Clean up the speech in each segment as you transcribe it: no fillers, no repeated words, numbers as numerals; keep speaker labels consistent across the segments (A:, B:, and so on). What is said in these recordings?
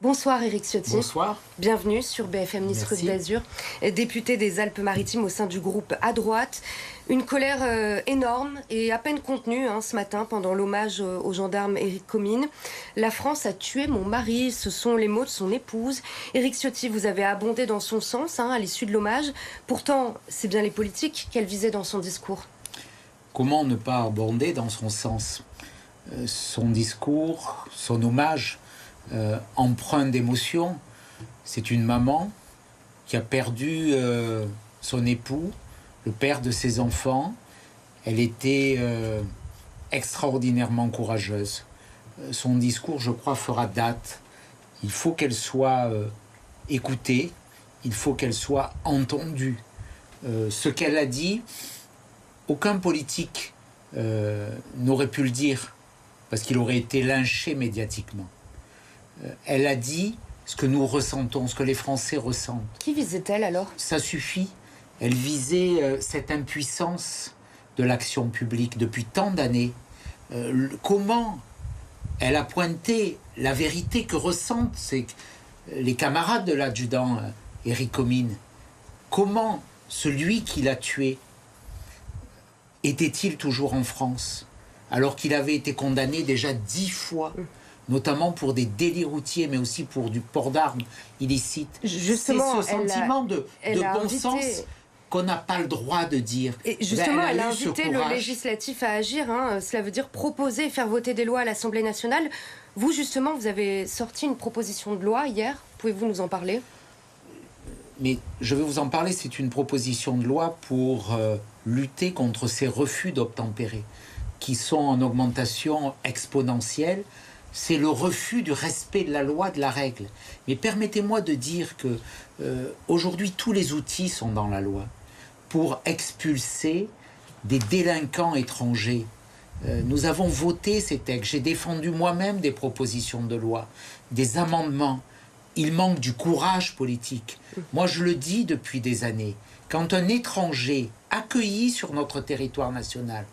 A: Bonsoir Éric Ciotti.
B: Bonsoir.
A: Bienvenue sur BFM Nice Côte d'Azur. Député des Alpes-Maritimes au sein du groupe à droite. Une colère énorme et à peine contenue ce matin pendant l'hommage au gendarme Éric Comines. La France a tué mon mari, ce sont les mots de son épouse. Éric Ciotti, vous avez abondé dans son sens à l'issue de l'hommage. Pourtant, c'est bien les politiques qu'elle visait dans son discours.
B: Comment ne pas abonder dans son sens ? Son discours, son hommage, empreint d'émotion. C'est une maman qui a perdu son époux, le père de ses enfants. Elle était extraordinairement courageuse. Son discours, je crois, fera date. Il faut qu'elle soit écoutée, il faut qu'elle soit entendue. Ce qu'elle a dit, aucun politique n'aurait pu le dire, parce qu'il aurait été lynché médiatiquement. Elle a dit ce que nous ressentons, ce que les Français ressentent.
A: Qui visait-elle alors ?
B: Ça suffit. Elle visait cette impuissance de l'action publique depuis tant d'années. Comment elle a pointé la vérité que ressentent les camarades de l'adjudant Éric Comines. Comment celui qui l'a tué était-il toujours en France, alors qu'il avait été condamné déjà 10 fois, notamment pour des délits routiers, mais aussi pour du port d'armes illicite.
A: Justement,
B: c'est ce sentiment de bon sens qu'on n'a pas le droit de dire.
A: Et justement, elle a invité le législatif à agir. Cela veut dire proposer et faire voter des lois à l'Assemblée nationale. Vous, justement, vous avez sorti une proposition de loi hier. Pouvez-vous nous en parler ?
B: Mais je vais vous en parler. C'est une proposition de loi pour lutter contre ces refus d'obtempérer, qui sont en augmentation exponentielle. C'est le refus du respect de la loi, de la règle. Mais permettez-moi de dire que aujourd'hui, tous les outils sont dans la loi pour expulser des délinquants étrangers. Nous avons voté ces textes. J'ai défendu moi-même des propositions de loi, des amendements. Il manque du courage politique. Moi, je le dis depuis des années. Quand un étranger accueilli sur notre territoire national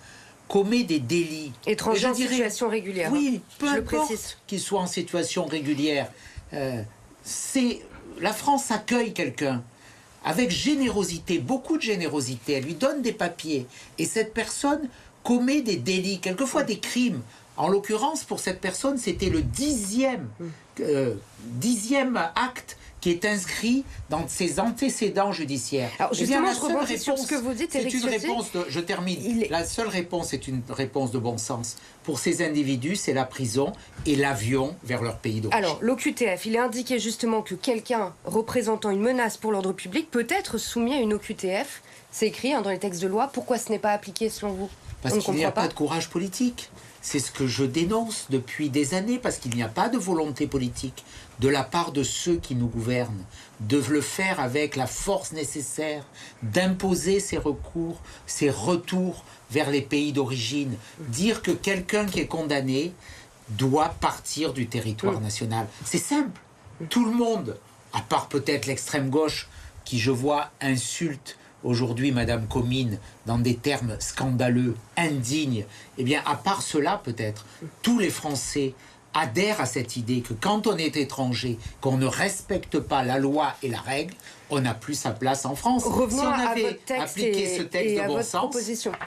B: commet des délits...
A: Étranger en situation régulière.
B: Oui, peu importe qu'il soit en situation régulière. La France accueille quelqu'un avec générosité, beaucoup de générosité. Elle lui donne des papiers. Et cette personne commet des délits, quelquefois des crimes. En l'occurrence, pour cette personne, c'était le 10e acte qui est inscrit dans ses antécédents judiciaires.
A: Alors justement, je rebondis sur ce que vous dites, Éric Ciotti.
B: Je termine. La seule réponse est une réponse de bon sens. Pour ces individus, c'est la prison et l'avion vers leur pays d'origine.
A: Alors, l'OQTF, il est indiqué justement que quelqu'un représentant une menace pour l'ordre public peut être soumis à une OQTF. C'est écrit dans les textes de loi. Pourquoi ce n'est pas appliqué selon vous ?
B: Parce qu'il n'y a pas de courage politique. C'est ce que je dénonce depuis des années, parce qu'il n'y a pas de volonté politique de la part de ceux qui nous gouvernent, de le faire avec la force nécessaire, d'imposer ces recours, ces retours vers les pays d'origine. Dire que quelqu'un qui est condamné doit partir du territoire national. C'est simple. Tout le monde, à part peut-être l'extrême gauche, qui je vois insulte aujourd'hui Madame Comines dans des termes scandaleux, indignes, eh bien à part cela peut-être, tous les Français adhèrent à cette idée que quand on est étranger, qu'on ne respecte pas la loi et la règle, on n'a plus sa place en France.
A: Revenons
B: si on
A: à
B: avait
A: votre texte
B: appliqué ce texte de bon sens,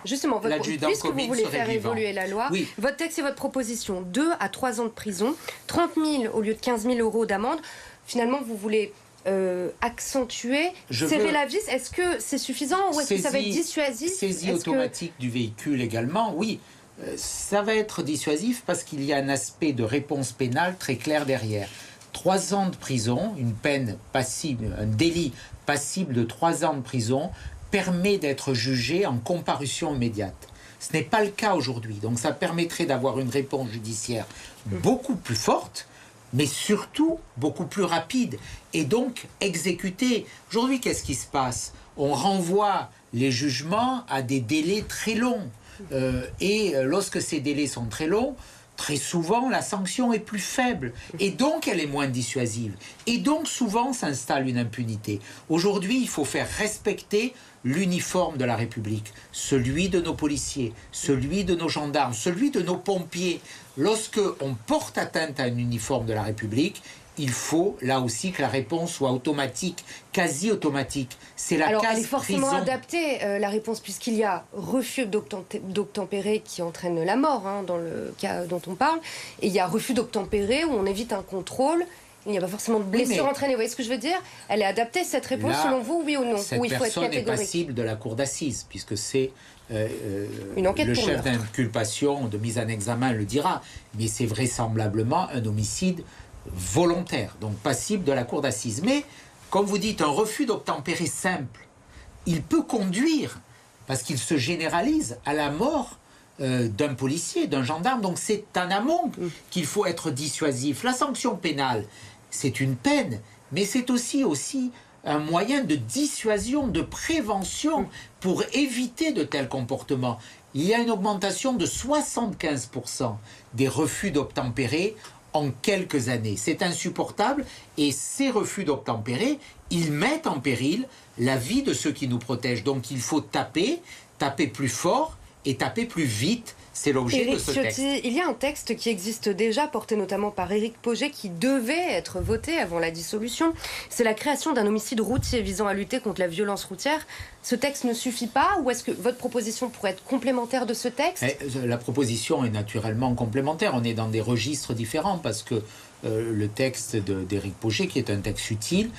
A: justement, puisque vous voulez faire évoluer la loi, votre texte et votre proposition, 2 à 3 ans de prison, 30 000 au lieu de 15 000 euros d'amende, finalement vous voulez accentuer, serrer la vis. Est-ce que c'est suffisant ou est-ce que ça va être dissuasif ?
B: Saisie automatique du véhicule également, oui. Ça va être dissuasif parce qu'il y a un aspect de réponse pénale très clair derrière. 3 ans de prison, une peine passible, un délit passible de 3 ans de prison permet d'être jugé en comparution immédiate. Ce n'est pas le cas aujourd'hui. Donc ça permettrait d'avoir une réponse judiciaire beaucoup plus forte, mais surtout beaucoup plus rapide, et donc exécutée. Aujourd'hui, qu'est-ce qui se passe ? On renvoie les jugements à des délais très longs. Et lorsque ces délais sont très longs, très souvent, la sanction est plus faible. Et donc, elle est moins dissuasive. Et donc, souvent, s'installe une impunité. Aujourd'hui, il faut faire respecter l'uniforme de la République, celui de nos policiers, celui de nos gendarmes, celui de nos pompiers. Lorsque on porte atteinte à un uniforme de la République, il faut là aussi que la réponse soit automatique, quasi automatique. C'est la
A: Alors,
B: case
A: elle est forcément
B: prison.
A: adaptée, la réponse, puisqu'il y a refus d'obtempérer qui entraîne la mort, hein, dans le cas dont on parle, et il y a refus d'obtempérer où on évite un contrôle. Il n'y a pas forcément de blessure entraînée. Vous voyez ce que je veux dire? Elle est adaptée, cette réponse,
B: là,
A: selon vous, oui ou non?
B: Cette
A: Ou il faut être
B: personne est
A: catégorique?
B: passible de la cour d'assises, puisque c'est
A: Une enquête
B: le
A: pour
B: chef
A: meurtre.
B: d'inculpation, de mise en examen le dira. Mais c'est vraisemblablement un homicide volontaire, donc passible de la cour d'assises. Mais, comme vous dites, un refus d'obtempérer simple, il peut conduire, parce qu'il se généralise, à la mort d'un policier, d'un gendarme. Donc c'est en amont qu'il faut être dissuasif. La sanction pénale, c'est une peine, mais c'est aussi un moyen de dissuasion, de prévention pour éviter de tels comportements. Il y a une augmentation de 75% des refus d'obtempérer en quelques années. C'est insupportable et ces refus d'obtempérer, ils mettent en péril la vie de ceux qui nous protègent. Donc il faut taper plus fort et taper plus vite. C'est l'objet de ce texte.
A: Il y a un texte qui existe déjà, porté notamment par Éric Pauget, qui devait être voté avant la dissolution. C'est la création d'un homicide routier visant à lutter contre la violence routière. Ce texte ne suffit pas, ou est-ce que votre proposition pourrait être complémentaire de ce texte?
B: La proposition est naturellement complémentaire. On est dans des registres différents parce que le texte d'Éric Pauget, qui est un texte utile,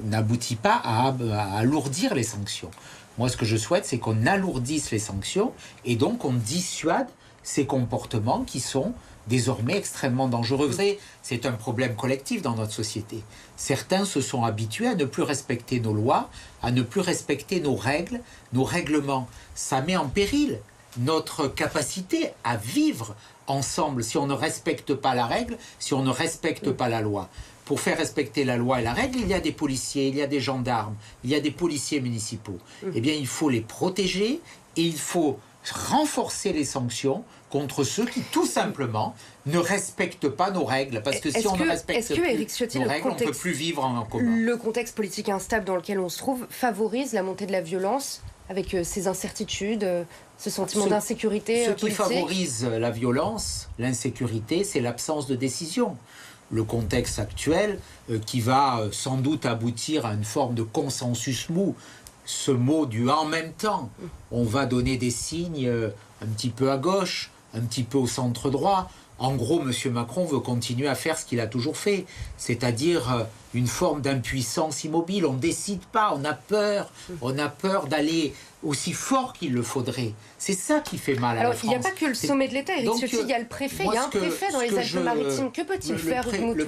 B: n'aboutit pas à alourdir les sanctions. Moi, ce que je souhaite, c'est qu'on alourdisse les sanctions et donc on dissuade ces comportements qui sont désormais extrêmement dangereux. Vous savez, c'est un problème collectif dans notre société. Certains se sont habitués à ne plus respecter nos lois, à ne plus respecter nos règles, nos règlements. Ça met en péril notre capacité à vivre ensemble si on ne respecte pas la règle, si on ne respecte pas la loi. Pour faire respecter la loi et la règle, il y a des policiers, il y a des gendarmes, il y a des policiers municipaux. Eh bien, il faut les protéger et il faut renforcer les sanctions contre ceux qui, tout simplement, ne respectent pas nos règles. Parce que si on ne respecte plus nos règles, on ne peut plus vivre en commun.
A: Le contexte politique instable dans lequel on se trouve favorise la montée de la violence avec ces incertitudes, ce sentiment d'insécurité
B: politique. Ce qui
A: politique.
B: favorise la violence, l'insécurité, c'est l'absence de décision. Le contexte actuel qui va sans doute aboutir à une forme de consensus mou. Ce mot du « en même temps », on va donner des signes un petit peu à gauche, un petit peu au centre droit. En gros, M. Macron veut continuer à faire ce qu'il a toujours fait, c'est-à-dire une forme d'impuissance immobile. On ne décide pas, on a peur d'aller aussi fort qu'il le faudrait. C'est ça qui fait mal à la France.
A: Alors, il n'y a pas que le sommet de l'État, Éric Ciotti, il y a le préfet. Il y a un préfet dans les Alpes-Maritimes. Que peut-il faire,
B: le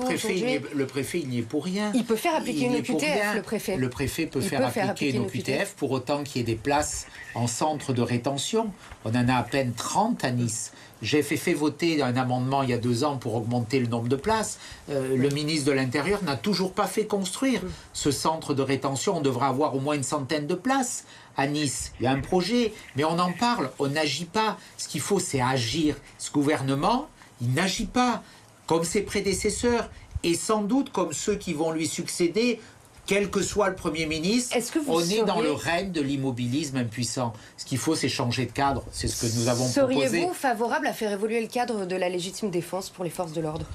B: préfet, il n'y est pour rien.
A: Il peut faire appliquer une OQTF, le préfet.
B: Le préfet peut faire appliquer une OQTF pour autant qu'il y ait des places en centre de rétention. On en a à peine 30 à Nice. J'ai fait voter un amendement il y a 2 ans pour augmenter le nombre de places. Le ministre de l'Intérieur n'a toujours pas fait construire ce centre de rétention. On devrait avoir au moins une centaine de places à Nice. Il y a un projet, mais on en parle, on n'agit pas. Ce qu'il faut, c'est agir. Ce gouvernement, il n'agit pas comme ses prédécesseurs et sans doute comme ceux qui vont lui succéder. Quel que soit le Premier ministre, est dans le règne de l'immobilisme impuissant. Ce qu'il faut, c'est changer de cadre. C'est ce que nous avons proposé.
A: Seriez-vous favorable à faire évoluer le cadre de la légitime défense pour les forces de l'ordre?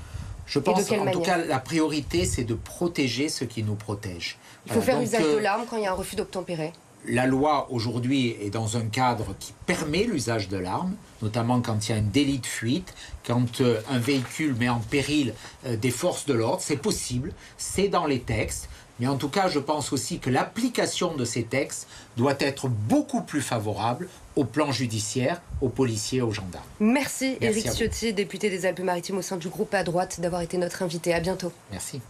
B: Je pense, en tout cas, la priorité, c'est de protéger ceux qui nous protègent.
A: Il faut faire usage de l'arme quand il y a un refus d'obtempérer.
B: La loi, aujourd'hui, est dans un cadre qui permet l'usage de l'arme, notamment quand il y a un délit de fuite, quand un véhicule met en péril des forces de l'ordre. C'est possible, c'est dans les textes. Mais en tout cas, je pense aussi que l'application de ces textes doit être beaucoup plus favorable au plan judiciaire, aux policiers et aux gendarmes.
A: Merci Éric Ciotti, député des Alpes-Maritimes au sein du groupe à droite, d'avoir été notre invité. À bientôt.
B: Merci.